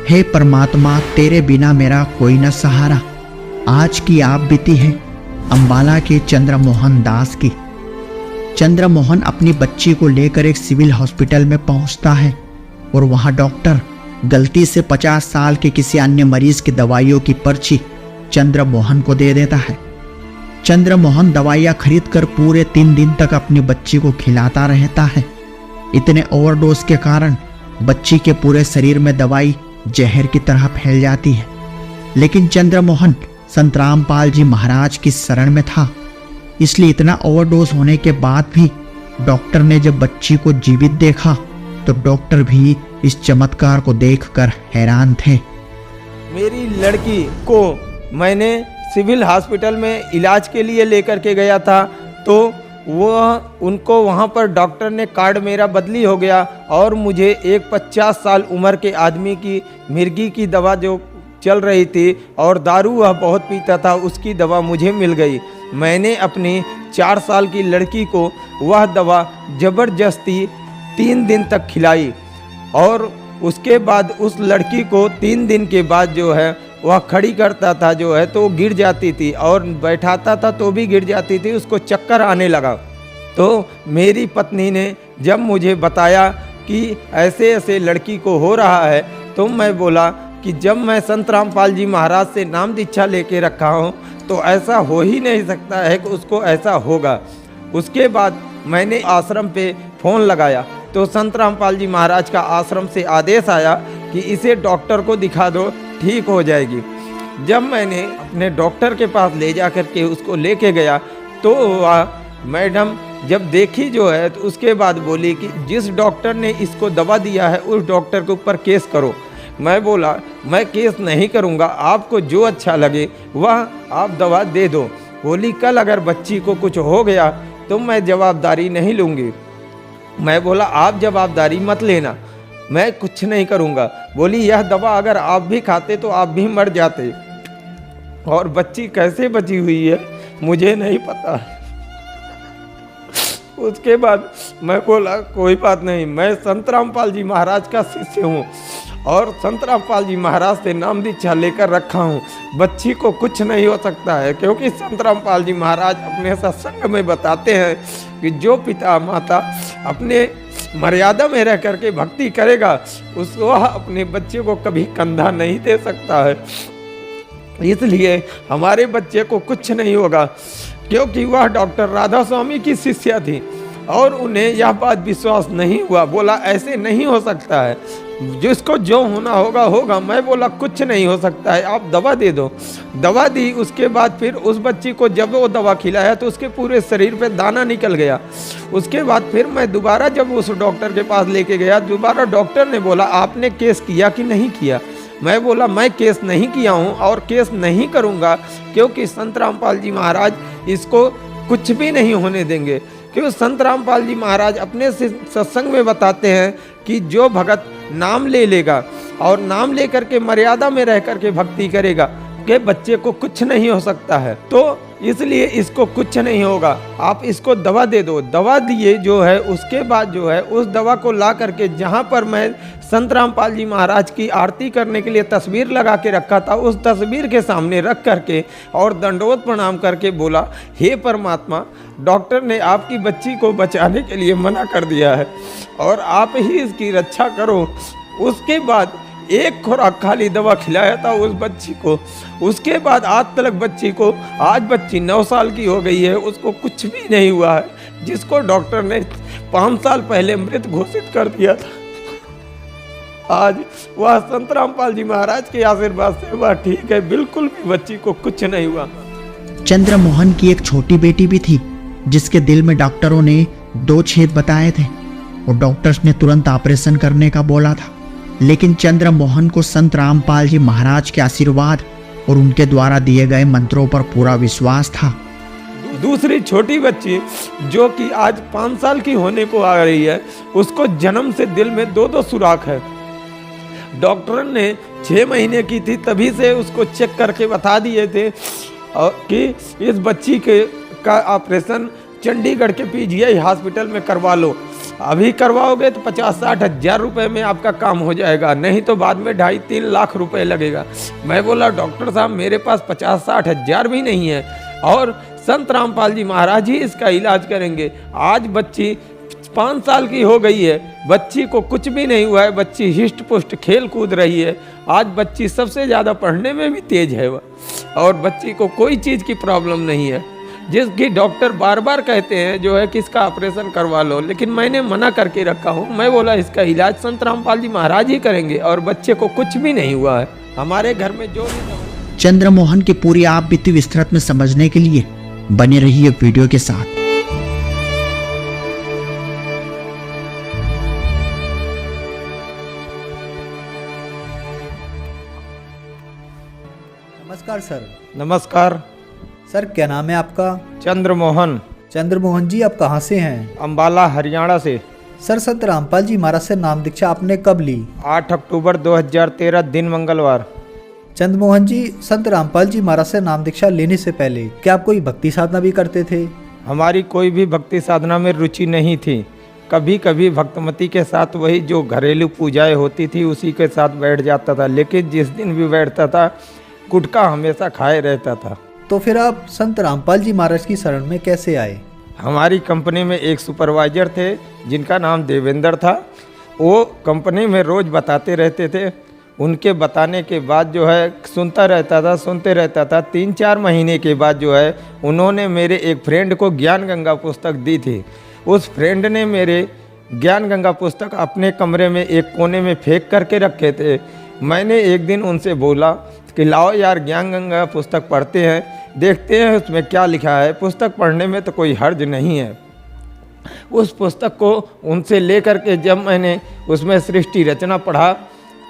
हे परमात्मा, तेरे बिना मेरा कोई न सहारा। आज की आप बीती है अंबाला के चंद्रमोहन दास की। चंद्रमोहन अपनी बच्ची को लेकर एक सिविल हॉस्पिटल में पहुंचता है और वहां डॉक्टर गलती से 50 साल के किसी अन्य मरीज की दवाइयों की पर्ची चंद्रमोहन को दे देता है। चंद्रमोहन दवाइयां खरीदकर पूरे 3 दिन तक अपनी बच्ची को खिलाता रहता है। इतने ओवरडोज के कारण बच्ची के पूरे शरीर में दवाई जहर की तरह फैल जाती है। लेकिन चंद्रमोहन संत रामपाल जी महाराज की शरण में था, इसलिए इतना ओवरडोज होने के बाद भी डॉक्टर ने जब बच्ची को जीवित देखा तो डॉक्टर भी इस चमत्कार को देखकर हैरान थे। मेरी लड़की को मैंने सिविल हॉस्पिटल में इलाज के लिए लेकर के गया था, तो उनको वहाँ पर डॉक्टर ने कार्ड मेरा बदली हो गया और मुझे एक 50 साल उम्र के आदमी की मिर्गी की दवा जो चल रही थी और दारू वह बहुत पीता था, उसकी दवा मुझे मिल गई। मैंने अपनी 4 साल की लड़की को वह दवा ज़बरदस्ती 3 दिन तक खिलाई और उसके बाद उस लड़की को 3 दिन के बाद जो है वह खड़ी करता था जो है तो गिर जाती थी और बैठाता था तो भी गिर जाती थी, उसको चक्कर आने लगा। तो मेरी पत्नी ने जब मुझे बताया कि ऐसे ऐसे लड़की को हो रहा है, तो मैं बोला कि जब मैं संत रामपाल जी महाराज से नाम दीक्षा लेके रखा हूँ तो ऐसा हो ही नहीं सकता है कि उसको ऐसा होगा। उसके बाद मैंने आश्रम पे फ़ोन लगाया तो संत रामपाल जी महाराज का आश्रम से आदेश आया कि इसे डॉक्टर को दिखा दो, ठीक हो जाएगी। जब मैंने अपने डॉक्टर के पास ले जा कर के उसको लेके गया तो वह मैडम जब देखी जो है तो उसके बाद बोली कि जिस डॉक्टर ने इसको दवा दिया है उस डॉक्टर के ऊपर केस करो। मैं बोला मैं केस नहीं करूँगा, आपको जो अच्छा लगे वह आप दवा दे दो। बोली कल अगर बच्ची को कुछ हो गया तो मैं जवाबदारी नहीं लूँगी। मैं बोला आप जवाबदारी मत लेना, मैं कुछ नहीं करूँगा। बोली यह दवा अगर आप भी खाते तो आप भी मर जाते, और बच्ची कैसे बची हुई है मुझे नहीं पता। उसके बाद मैं बोला कोई बात नहीं, मैं संत रामपाल जी महाराज का शिष्य हूँ और संत रामपाल जी महाराज से नाम दीक्षा लेकर रखा हूँ, बच्ची को कुछ नहीं हो सकता है। क्योंकि संत रामपाल जी महाराज अपने सत्संग में बताते हैं कि जो पिता माता अपने मर्यादा में रह करके भक्ति करेगा वह अपने बच्चे को कभी कंधा नहीं दे सकता है। इसलिए हमारे बच्चे को कुछ नहीं होगा, क्योंकि वह डॉक्टर राधा स्वामी की शिष्या थी और उन्हें यह बात विश्वास नहीं हुआ। बोला ऐसे नहीं हो सकता है, जिसको जो होना होगा होगा। मैं बोला कुछ नहीं हो सकता है, आप दवा दे दो। दवा दी। उसके बाद फिर उस बच्ची को जब वो दवा खिलाया तो उसके पूरे शरीर पे दाना निकल गया। उसके बाद फिर मैं दोबारा जब उस डॉक्टर के पास लेके गया, दोबारा डॉक्टर ने बोला आपने केस किया कि नहीं किया। मैं बोला मैं केस नहीं किया हूँ और केस नहीं करूँगा, क्योंकि संत रामपाल जी महाराज इसको कुछ भी नहीं होने देंगे। क्योंकि संत रामपाल जी महाराज अपने सत्संग में बताते हैं कि जो भगत नाम ले लेगा और नाम ले करके मर्यादा में रह करके भक्ति करेगा के बच्चे को कुछ नहीं हो सकता है। तो इसलिए इसको कुछ नहीं होगा, आप इसको दवा दे दो। दवा दिए जो है, उसके बाद जो है उस दवा को ला करके जहाँ पर मैं संत रामपाल जी महाराज की आरती करने के लिए तस्वीर लगा के रखा था, उस तस्वीर के सामने रख करके और दंडवत प्रणाम करके बोला हे परमात्मा, डॉक्टर ने आपकी बच्ची को बचाने के लिए मना कर दिया है और आप ही इसकी रक्षा करो। उसके बाद एक खुराक खाली दवा खिलाया था उस बच्ची को। उसके बाद आज तक बच्ची को, आज बच्ची 9 साल की हो गई है, उसको कुछ भी नहीं हुआ है, जिसको डॉक्टर ने 5 साल पहले मृत घोषित कर दिया था। आज वह संत रामपाल जी महाराज के आशीर्वाद से वह ठीक है, बिल्कुल भी बच्ची को कुछ नहीं हुआ। चंद्रमोहन की एक छोटी बेटी भी थी जिसके दिल में डॉक्टरों ने 2 छेद बताए थे और डॉक्टर्स ने तुरंत ऑपरेशन करने का बोला था। लेकिन चंद्रमोहन को संत रामपाल जी महाराज के आशीर्वाद और उनके द्वारा दिए गए मंत्रों पर पूरा विश्वास था। दूसरी छोटी बच्ची जो कि आज 5 साल की होने को आ रही है, उसको जन्म से दिल में 2-2 सुराख है। डॉक्टर ने 6 महीने की थी तभी से उसको चेक करके बता दिए थे कि इस बच्ची का ऑपरेशन चंडीगढ़ के पीजीआई हॉस्पिटल में करवा लो। अभी करवाओगे तो 50-60 हज़ार रुपये में आपका काम हो जाएगा, नहीं तो बाद में 2.5-3 लाख रुपए लगेगा। मैं बोला डॉक्टर साहब मेरे पास 50-60 हज़ार भी नहीं है और संत रामपाल जी महाराज ही इसका इलाज करेंगे। आज बच्ची 5 साल की हो गई है, बच्ची को कुछ भी नहीं हुआ है, बच्ची हिष्ट पुष्ट खेल कूद रही है। आज बच्ची सबसे ज़्यादा पढ़ने में भी तेज है वह, और बच्ची को कोई चीज़ की प्रॉब्लम नहीं है, जिसकी डॉक्टर बार बार कहते हैं जो है कि इसका ऑपरेशन करवा लो, लेकिन मैंने मना करके रखा हूँ। मैं बोला इसका इलाज संत रामपाल जी महाराज ही करेंगे और बच्चे को कुछ भी नहीं हुआ है। हमारे घर में जो भी चंद्रमोहन की पूरी आप बीती विस्तृत में समझने के लिए बने रहिए वीडियो के साथ। नमस्कार सर। नमस्कार सर क्या नाम है आपका? चंद्रमोहन। चंद्रमोहन जी, आप कहाँ से हैं? अम्बाला हरियाणा से। सर संत रामपाल जी महाराज से नाम दीक्षा आपने कब ली? 8 अक्टूबर 2013 दिन मंगलवार। चंद्रमोहन जी, संत रामपाल जी महाराज से नाम दीक्षा लेने से पहले क्या आप कोई भक्ति साधना भी करते थे? हमारी कोई भी भक्ति साधना में रुचि नहीं थी। कभी कभी भक्तमती के साथ वही जो घरेलू पूजाएं होती थी उसी के साथ बैठ जाता था, लेकिन जिस दिन भी बैठता था गुटखा हमेशा खाए रहता था। तो फिर आप संत रामपाल जी महाराज की शरण में कैसे आए? हमारी कंपनी में एक सुपरवाइजर थे जिनका नाम देवेंद्र था। वो कंपनी में रोज़ बताते रहते थे, उनके बताने के बाद जो है सुनता रहता था, सुनते रहता था। 3-4 महीने के बाद जो है उन्होंने मेरे एक फ्रेंड को ज्ञान गंगा पुस्तक दी थी। उस फ्रेंड ने मेरे ज्ञान गंगा पुस्तक अपने कमरे में एक कोने में फेंक करके रखे थे। मैंने एक दिन उनसे बोला कि लाओ यार ज्ञान गंगा पुस्तक पढ़ते हैं, देखते हैं उसमें क्या लिखा है। पुस्तक पढ़ने में तो कोई हर्ज नहीं है। उस पुस्तक को उनसे लेकर के जब मैंने उसमें सृष्टि रचना पढ़ा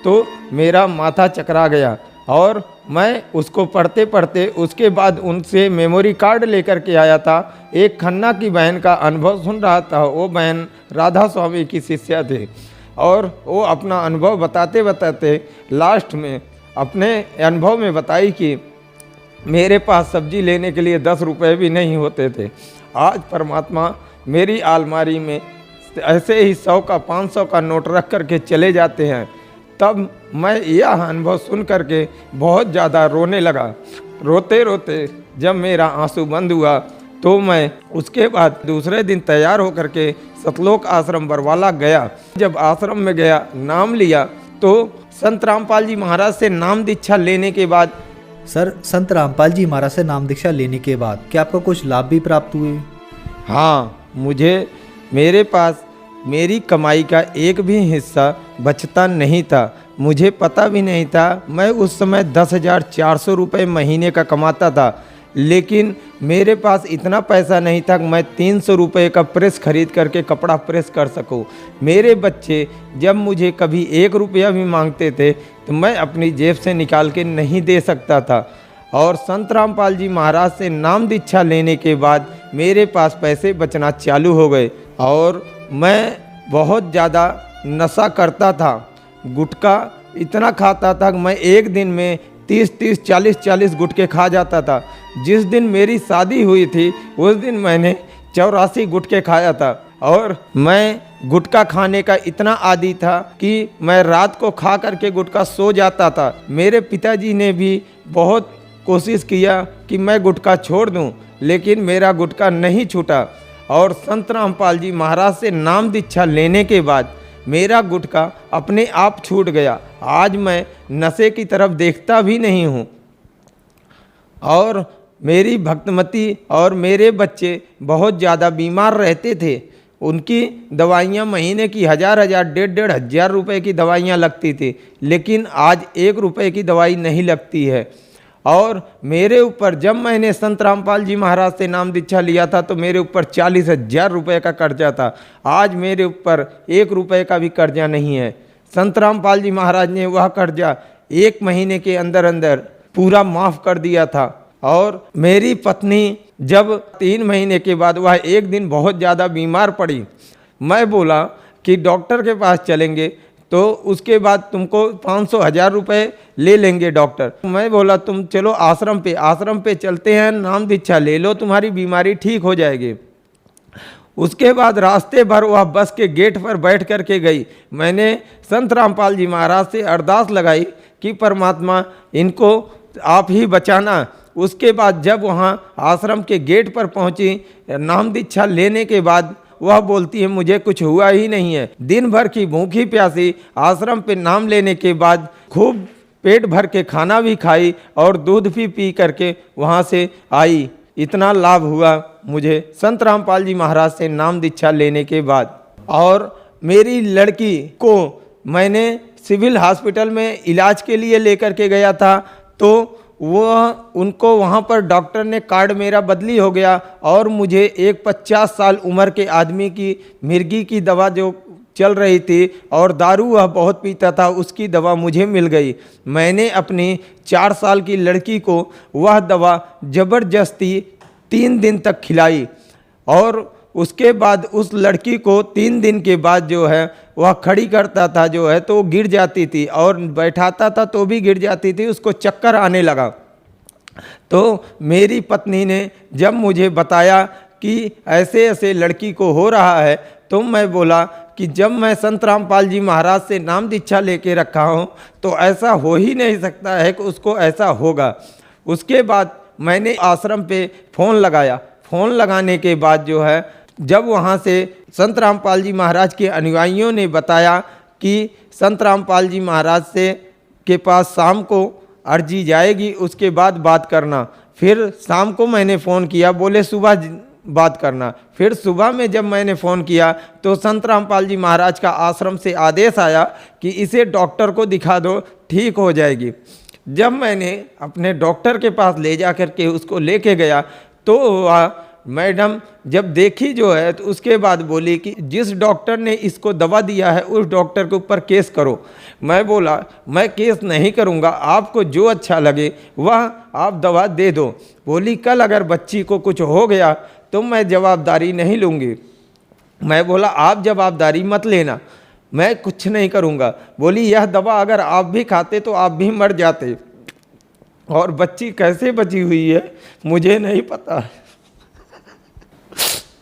तो मेरा माथा चकरा गया और मैं उसको पढ़ते पढ़ते उसके बाद उनसे मेमोरी कार्ड लेकर के आया था। एक खन्ना की बहन का अनुभव सुन रहा था। वो बहन राधा स्वामी की शिष्या थे और वो अपना अनुभव बताते बताते लास्ट में अपने अनुभव में बताई कि मेरे पास सब्जी लेने के लिए 10 रुपए भी नहीं होते थे। आज परमात्मा मेरी अलमारी में ऐसे ही 100 का 500 का नोट रख करके चले जाते हैं। तब मैं यह अनुभव सुन करके बहुत ज़्यादा रोने लगा। रोते रोते जब मेरा आंसू बंद हुआ तो मैं उसके बाद दूसरे दिन तैयार होकर के सतलोक आश्रम बरवाला गया। जब आश्रम में गया, नाम लिया, तो संत रामपाल जी महाराज से नाम दीक्षा लेने के बाद सर संत रामपाल जी महाराज से नाम दीक्षा लेने के बाद क्या आपको कुछ लाभ भी प्राप्त हुए? हाँ, मेरे पास मेरी कमाई का एक भी हिस्सा बचता नहीं था। मुझे पता भी नहीं था। मैं उस समय 10,400 रुपये महीने का कमाता था, लेकिन मेरे पास इतना पैसा नहीं था कि मैं 300 रुपये का प्रेस खरीद करके कपड़ा प्रेस कर सकूं। मेरे बच्चे जब मुझे कभी 1 रुपया भी मांगते थे तो मैं अपनी जेब से निकाल के नहीं दे सकता था। और संत रामपाल जी महाराज से नाम दीक्षा लेने के बाद मेरे पास पैसे बचना चालू हो गए और मैं बहुत ज़्यादा नशा करता था। गुटखा इतना खाता था कि मैं एक दिन में 30-30, 40-40 गुटखे खा जाता था। जिस दिन मेरी शादी हुई थी उस दिन मैंने 84 गुटखे खाया था और मैं गुटखा खाने का इतना आदी था कि मैं रात को खा करके गुटखा सो जाता था। मेरे पिताजी ने भी बहुत कोशिश किया कि मैं गुटखा छोड़ दूं, लेकिन मेरा गुटखा नहीं छूटा। और संत रामपाल जी महाराज से नाम दीक्षा लेने के बाद मेरा गुटखा अपने आप छूट गया। आज मैं नशे की तरफ देखता भी नहीं हूँ। और मेरी भक्तमती और मेरे बच्चे बहुत ज़्यादा बीमार रहते थे। उनकी दवाइयाँ महीने की 1000-1000, 1,500 रुपये की दवाइयाँ लगती थी, लेकिन आज 1 रुपये की दवाई नहीं लगती है। और मेरे ऊपर जब मैंने संत रामपाल जी महाराज से नाम दीक्षा लिया था तो मेरे ऊपर 40,000 रुपये का कर्जा था। आज मेरे ऊपर 1 रुपये का भी कर्जा नहीं है। संत रामपाल जी महाराज ने वह कर्जा 1 महीने के अंदर अंदर पूरा माफ़ कर दिया था। और मेरी पत्नी जब 3 महीने के बाद वह एक दिन बहुत ज़्यादा बीमार पड़ी, मैं बोला कि डॉक्टर के पास चलेंगे तो उसके बाद तुमको 500-1000 रुपये ले लेंगे डॉक्टर। मैं बोला तुम चलो आश्रम पे चलते हैं, नाम दीक्षा ले लो, तुम्हारी बीमारी ठीक हो जाएगी। उसके बाद रास्ते भर वह बस के गेट पर बैठ कर के गई। मैंने संत रामपाल जी महाराज से अरदास लगाई कि परमात्मा इनको आप ही बचाना। उसके बाद जब वहाँ आश्रम के गेट पर पहुँची, नाम दीक्षा लेने के बाद वह बोलती है मुझे कुछ हुआ ही नहीं है। दिन भर की भूखी प्यासी आश्रम पे नाम लेने के बाद खूब पेट भर के खाना भी खाई और दूध भी पी करके वहाँ से आई। इतना लाभ हुआ मुझे संत रामपाल जी महाराज से नाम दीक्षा लेने के बाद। और मेरी लड़की को मैंने सिविल हॉस्पिटल में इलाज के लिए लेकर के गया था, तो उनको वहाँ पर डॉक्टर ने कार्ड मेरा बदली हो गया और मुझे एक 50 साल उम्र के आदमी की मिर्गी की दवा जो चल रही थी और दारू वह बहुत पीता था, उसकी दवा मुझे मिल गई। मैंने अपनी 4 साल की लड़की को वह दवा ज़बरदस्ती 3 दिन तक खिलाई और उसके बाद उस लड़की को 3 दिन के बाद जो है वह खड़ी करता था जो है तो गिर जाती थी और बैठाता था तो भी गिर जाती थी, उसको चक्कर आने लगा। तो मेरी पत्नी ने जब मुझे बताया कि ऐसे ऐसे लड़की को हो रहा है, तो मैं बोला कि जब मैं संत रामपाल जी महाराज से नाम दीक्षा लेके रखा हूँ तो ऐसा हो ही नहीं सकता है कि उसको ऐसा होगा। उसके बाद मैंने आश्रम पे फ़ोन लगाया। फ़ोन लगाने के बाद जो है जब वहाँ से संत रामपाल जी महाराज के अनुयायियों ने बताया कि संत रामपाल जी महाराज से के पास शाम को अर्जी जाएगी, उसके बाद बात करना। फिर शाम को मैंने फ़ोन किया, बोले सुबह बात करना। फिर सुबह में जब मैंने फ़ोन किया तो संत रामपाल जी महाराज का आश्रम से आदेश आया कि इसे डॉक्टर को दिखा दो, ठीक हो जाएगी। जब मैंने अपने डॉक्टर के पास ले जा कर के उसको लेके गया तो मैडम जब देखी जो है तो उसके बाद बोली कि जिस डॉक्टर ने इसको दवा दिया है उस डॉक्टर के ऊपर केस करो। मैं बोला मैं केस नहीं करूँगा, आपको जो अच्छा लगे वह आप दवा दे दो। बोली कल अगर बच्ची को कुछ हो गया तो मैं जवाबदारी नहीं लूँगी। मैं बोला आप जवाबदारी मत लेना, मैं कुछ नहीं करूँगा। बोली यह दवा अगर आप भी खाते तो आप भी मर जाते, और बच्ची कैसे बची हुई है मुझे नहीं पता।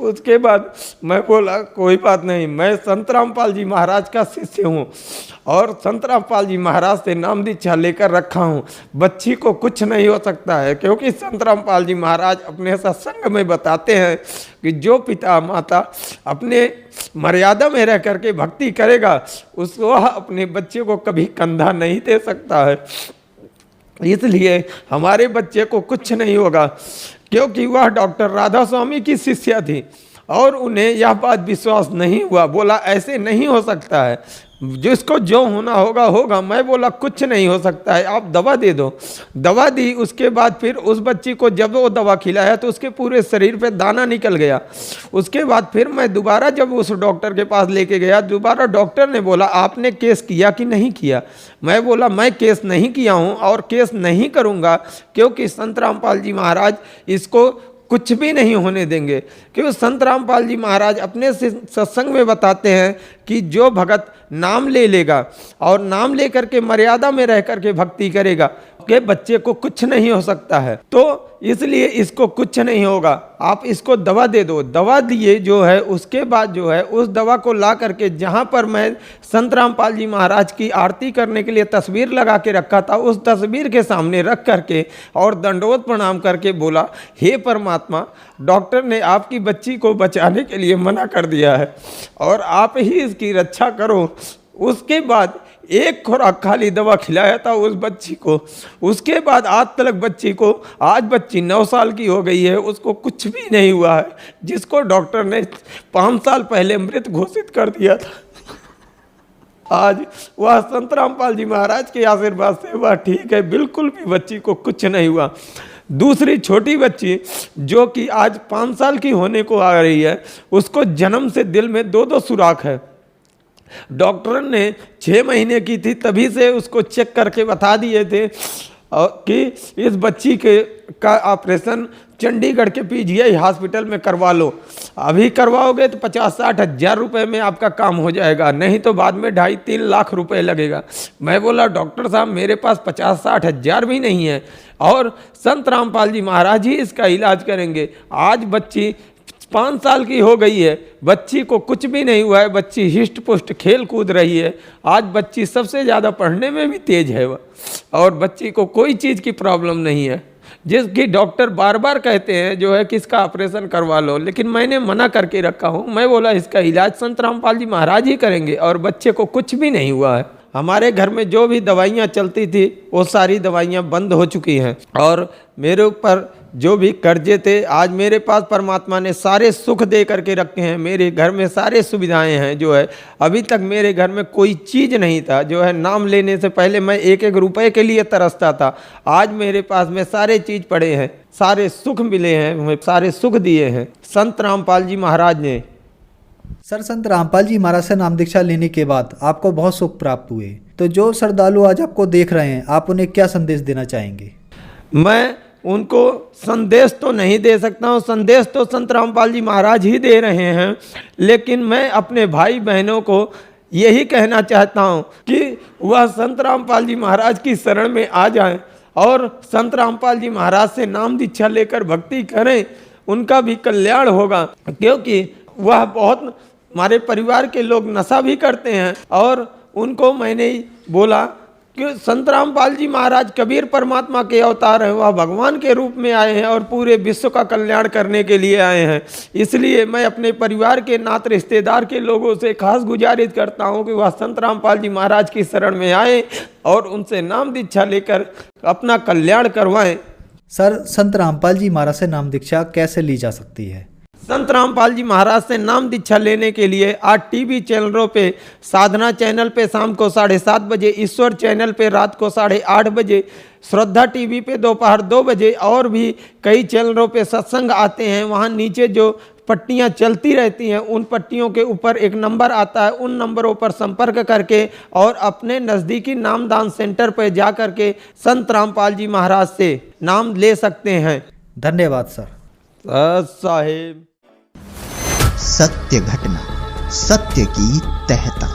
उसके बाद मैं बोला कोई बात नहीं, मैं संत रामपाल जी महाराज का शिष्य हूँ और संत रामपाल जी महाराज से नाम दीक्षा लेकर रखा हूँ, बच्ची को कुछ नहीं हो सकता है। क्योंकि संत रामपाल जी महाराज अपने सत्संग में बताते हैं कि जो पिता माता अपने मर्यादा में रह करके भक्ति करेगा उसको अपने बच्चे को कभी कंधा नहीं दे सकता है। इसलिए हमारे बच्चे को कुछ नहीं होगा, क्योंकि वह डॉक्टर राधा स्वामी की शिष्या थी और उन्हें यह बात विश्वास नहीं हुआ। बोला ऐसे नहीं हो सकता है, जिसको जो होना होगा होगा। मैं बोला कुछ नहीं हो सकता है, आप दवा दे दो। दवा दी। उसके बाद फिर उस बच्ची को जब वो दवा खिलाया तो उसके पूरे शरीर पे दाना निकल गया। उसके बाद फिर मैं दोबारा जब उस डॉक्टर के पास लेके गया, दोबारा डॉक्टर ने बोला आपने केस किया कि नहीं किया। मैं बोला मैं केस नहीं किया हूँ और केस नहीं करूँगा, क्योंकि संत रामपाल जी महाराज इसको कुछ भी नहीं होने देंगे। क्योंकि संत रामपाल जी महाराज अपने सत्संग में बताते हैं कि जो भगत नाम ले लेगा और नाम लेकर के मर्यादा में रह करके भक्ति करेगा के बच्चे को कुछ नहीं हो सकता है। तो इसलिए इसको कुछ नहीं होगा, आप इसको दवा दे दो। दवा दिए जो है, उसके बाद जो है उस दवा को ला करके जहाँ पर मैं संत रामपाल जी महाराज की आरती करने के लिए तस्वीर लगा के रखा था, उस तस्वीर के सामने रख करके और दंडवत प्रणाम करके बोला हे परमात्मा, डॉक्टर ने आपकी बच्ची को बचाने के लिए मना कर दिया है और आप ही इसकी रक्षा करो। उसके बाद एक खुराक खाली दवा खिलाया था उस बच्ची को। उसके बाद आज तक बच्ची को, आज बच्ची 9 साल की हो गई है, उसको कुछ भी नहीं हुआ है, जिसको डॉक्टर ने 5 साल पहले मृत घोषित कर दिया था। आज वह संत रामपाल जी महाराज के आशीर्वाद से वह ठीक है, बिल्कुल भी बच्ची को कुछ नहीं हुआ। दूसरी छोटी बच्ची जो कि आज 5 साल की होने को आ रही है, उसको जन्म से दिल में 2-2 सुराख है। डॉक्टर ने 6 महीने की थी तभी से उसको चेक करके बता दिए थे कि इस बच्ची का ऑपरेशन चंडीगढ़ के पीजीआई हॉस्पिटल में करवा लो। अभी करवाओगे तो 50-60 हज़ार रुपये में आपका काम हो जाएगा, नहीं तो बाद में 2.5-3 लाख रुपए लगेगा। मैं बोला डॉक्टर साहब मेरे पास 50-60 हज़ार भी नहीं है और संत रामपाल जी महाराज ही इसका इलाज करेंगे। आज बच्ची 5 साल की हो गई है, बच्ची को कुछ भी नहीं हुआ है, बच्ची हिष्ट पुष्ट खेल कूद रही है। आज बच्ची सबसे ज़्यादा पढ़ने में भी तेज है वह, और बच्ची को कोई चीज़ की प्रॉब्लम नहीं है, जिसकी डॉक्टर बार बार कहते हैं जो है कि इसका ऑपरेशन करवा लो, लेकिन मैंने मना करके रखा हूँ। मैं बोला इसका इलाज संत रामपाल जी महाराज ही करेंगे, और बच्चे को कुछ भी नहीं हुआ है। हमारे घर में जो भी दवाइयाँ चलती थी वो सारी दवाइयाँ बंद हो चुकी हैं, और मेरे ऊपर जो भी कर्जे थे आज मेरे पास परमात्मा ने सारे सुख दे करके रखे हैं। मेरे घर में सारे सुविधाएं हैं जो है, अभी तक मेरे घर में कोई चीज़ नहीं था जो है, नाम लेने से पहले मैं एक एक रुपए के लिए तरसता था। आज मेरे पास में सारे चीज़ पड़े हैं, सारे सुख मिले हैं, हमें सारे सुख दिए हैं संत रामपाल जी महाराज ने। सर, संत रामपाल जी महाराज से नाम दीक्षा लेने के बाद आपको बहुत सुख प्राप्त हुए, तो जो श्रद्धालु आज आपको देख रहे हैं, आप उन्हें क्या संदेश देना चाहेंगे? मैं उनको संदेश तो नहीं दे सकता हूँ, संदेश तो संत रामपाल जी महाराज ही दे रहे हैं, लेकिन मैं अपने भाई बहनों को यही कहना चाहता हूँ कि वह संत रामपाल जी महाराज की शरण में आ जाएं और संत रामपाल जी महाराज से नाम दीक्षा लेकर भक्ति करें, उनका भी कल्याण होगा। क्योंकि वह बहुत, हमारे परिवार के लोग नशा भी करते हैं, और उनको मैंने बोला कि संत रामपाल जी महाराज कबीर परमात्मा के अवतार हैं, वह भगवान के रूप में आए हैं और पूरे विश्व का कल्याण करने के लिए आए हैं। इसलिए मैं अपने परिवार के नात रिश्तेदार के लोगों से खास गुजारिश करता हूं कि वह संत रामपाल जी महाराज की शरण में आए और उनसे नाम दीक्षा लेकर अपना कल्याण करवाएं। सर, संत रामपाल जी महाराज से नाम दीक्षा कैसे ली जा सकती है? संत रामपाल जी महाराज से नाम दीक्षा लेने के लिए आज टीवी चैनलों पे, साधना चैनल पे शाम को 7:30 बजे, ईश्वर चैनल पे रात को 8:30 बजे, श्रद्धा टीवी पे दोपहर 2 बजे, और भी कई चैनलों पे सत्संग आते हैं। वहाँ नीचे जो पट्टियाँ चलती रहती हैं, उन पट्टियों के ऊपर एक नंबर आता है, उन नंबरों पर संपर्क करके और अपने नज़दीकी नामदान सेंटर पर जा करके संत रामपाल जी महाराज से नाम ले सकते हैं। धन्यवाद सर। साहेब। सत्य घटना, सत्य की तहता।